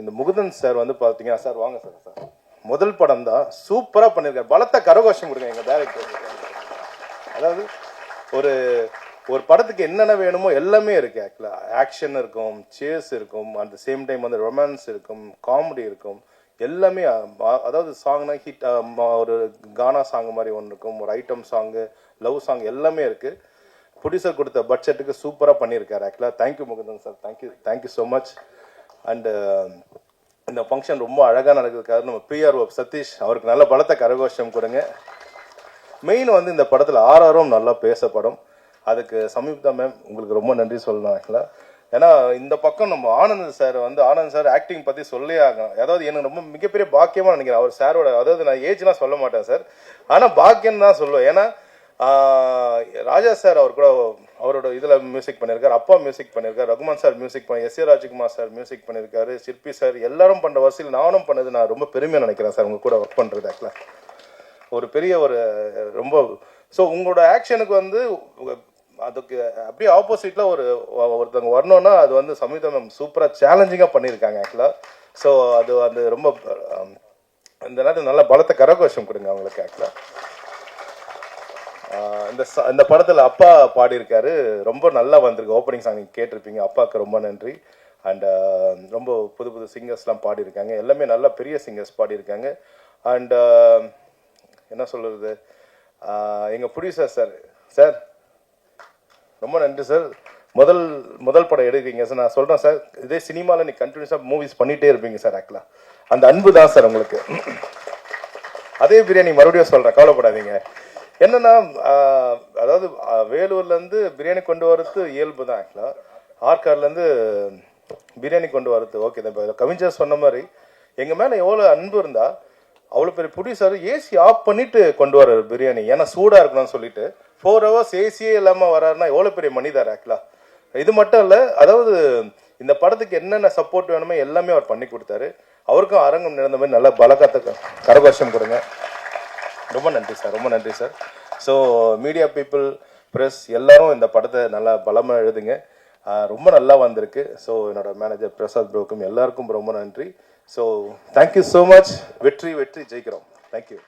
இந்த முகுந்தன் சார் வந்து பார்த்தீங்கன்னா சார் வாங்க சார் சார் முதல் படம் தான் சூப்பராக பண்ணியிருக்காரு. பலத்த கரகோஷம் கொடுங்க எங்கள் டேரக்டர். அதாவது ஒரு ஒரு படத்துக்கு என்னென்ன வேணுமோ எல்லாமே இருக்கு. ஆக்சுவலாக ஆக்ஷன் இருக்கும், சேஸ் இருக்கும், அட் சேம் டைம் வந்து ரொமான்ஸ் இருக்கும், காமெடி இருக்கும், எல்லாமே. அதாவது சாங்னா ஹிட், ஒரு கானா சாங் மாதிரி ஒன்று இருக்கும், ஒரு ஐட்டம் சாங்கு, லவ் சாங் எல்லாமே இருக்கு. ப்ரொடியூசர் கொடுத்த பட்ஜெட்டுக்கு சூப்பராக பண்ணியிருக்காரு. ஆக்சுவலாக thank you Mukundan sir, thank you so much. And இந்த ஃபங்க்ஷன் ரொம்ப அழகாக நடக்கிறதுக்காக நம்ம பிஆர்ஓ சதீஷ் அவருக்கு நல்ல பலத்த கரகோஷம் கொடுங்க. மெயின் வந்து இந்த படத்தில் ஆர்ஆரும் நல்லா பேசப்படும். அதுக்கு சமீபதா மேம் உங்களுக்கு ரொம்ப நன்றி சொல்லணும். ஆக்சுவலாக ஏன்னா இந்த பக்கம் நம்ம ஆனந்த் சார் ஆக்டிங் பற்றி சொல்லே ஆகும். அதாவது எனக்கு ரொம்ப மிகப்பெரிய பாக்கியமாக நினைக்கிறேன் அவர் சாரோட. அதாவது நான் ஏஜ்லாம் சொல்ல மாட்டேன் சார், ஆனால் பாக்கியம் தான் சொல்லுவேன். ஏன்னா ராஜா சார் அவர் கூட அவரோட இதில் மியூசிக் பண்ணியிருக்காரு, அப்பா மியூசிக் பண்ணியிருக்காரு, ரகுமான் சார் மியூசிக் பண்ணி, எஸ் ஏ ராஜ்குமார் சார் மியூசிக் பண்ணியிருக்காரு, சிற்பி சார் எல்லாரும் பண்ணுற வரிசையில் நானும் பண்ணது நான் ரொம்ப பெருமையாக நினைக்கிறேன் சார். உங்கள் கூட ஒர்க் பண்ணுறது ஆக்சுவலாக ஒரு பெரிய ஒரு ரொம்ப. ஸோ உங்களோட ஆக்ஷனுக்கு வந்து அதுக்கு அப்படியே ஆப்போசிட்ல ஒருத்தவங்க வரணும்னா அது வந்து சமீபம் மேம் சூப்பராக சேலஞ்சிங்காக பண்ணியிருக்காங்க ஆக்சுவலாக. ஸோ அது ரொம்ப இந்த நேரத்தில் நல்ல பலத்த கரகோஷம் கொடுங்க அவங்களுக்கு. ஆக்சுவலாக இந்த படத்தில் அப்பா பாடியிருக்காரு, ரொம்ப நல்லா வந்திருக்கு. ஓப்பனிங் சாங் நீங்கள் கேட்டிருப்பீங்க. அப்பாவுக்கு ரொம்ப நன்றி. அண்ட் ரொம்ப புது சிங்கர்ஸ்லாம் பாடியிருக்காங்க, எல்லாமே நல்ல பெரிய சிங்கர்ஸ் பாடியிருக்காங்க. அண்ட் என்ன சொல்கிறது, எங்கள் ப்ரொடியூசர் சார் ரொம்ப நன்றி சார். முதல் படம் எடுக்கிறீங்க சார். நான் சொல்கிறேன் சார், இதே சினிமாவில் நீ கண்டினியூஸாக மூவிஸ் பண்ணிகிட்டே இருப்பீங்க சார். ஆக்சுவலாக அந்த அன்பு தான் சார் உங்களுக்கு. அதே பிரியாணி மறுபடியும் சொல்கிறேன், கவலைப்படாதீங்க. என்னென்னா அதாவது வேலூர்லேருந்து பிரியாணி கொண்டு வரது இயல்பு தான். ஆக்சுவலாக ஆற்காட்லேருந்து பிரியாணி கொண்டு வரது ஓகே தான். இப்போ கவிஞர் சொன்ன மாதிரி எங்கள் மேலே எவ்வளோ அன்பு இருந்தால் அவ்வளோ பெரிய ப்ரொடியூசர் ஏசி ஆஃப் பண்ணிட்டு கொண்டு வர்றாரு பிரியாணி, ஏன்னா சூடாக இருக்கணும்னு சொல்லிட்டு 4 hours ஏசியே இல்லாமல் வராருன்னா எவ்வளோ பெரிய மனிதர். ஆக்சுவலாக இது மட்டும் இல்லை, அதாவது இந்த படத்துக்கு என்னென்ன சப்போர்ட் வேணுமோ எல்லாமே அவர் பண்ணி கொடுத்தாரு. அவருக்கும் அரங்கம் நடந்த மாதிரி நல்ல பலக்கத்தை கரகோஷம் கொடுங்க. ரொம்ப நன்றி சார், ரொம்ப நன்றி sir. So media people, press எல்லாரும் இந்த படத்தை நல்லா பலமாக எழுதுங்க. ரொம்ப நல்லா வந்திருக்கு. ஸோ என்னோட மேனேஜர் பிரசாத் ப்ரோக்கும் எல்லாருக்கும் ரொம்ப நன்றி. So thank you so much. வெற்றி ஜெயிக்கிறோம். தேங்க்யூ.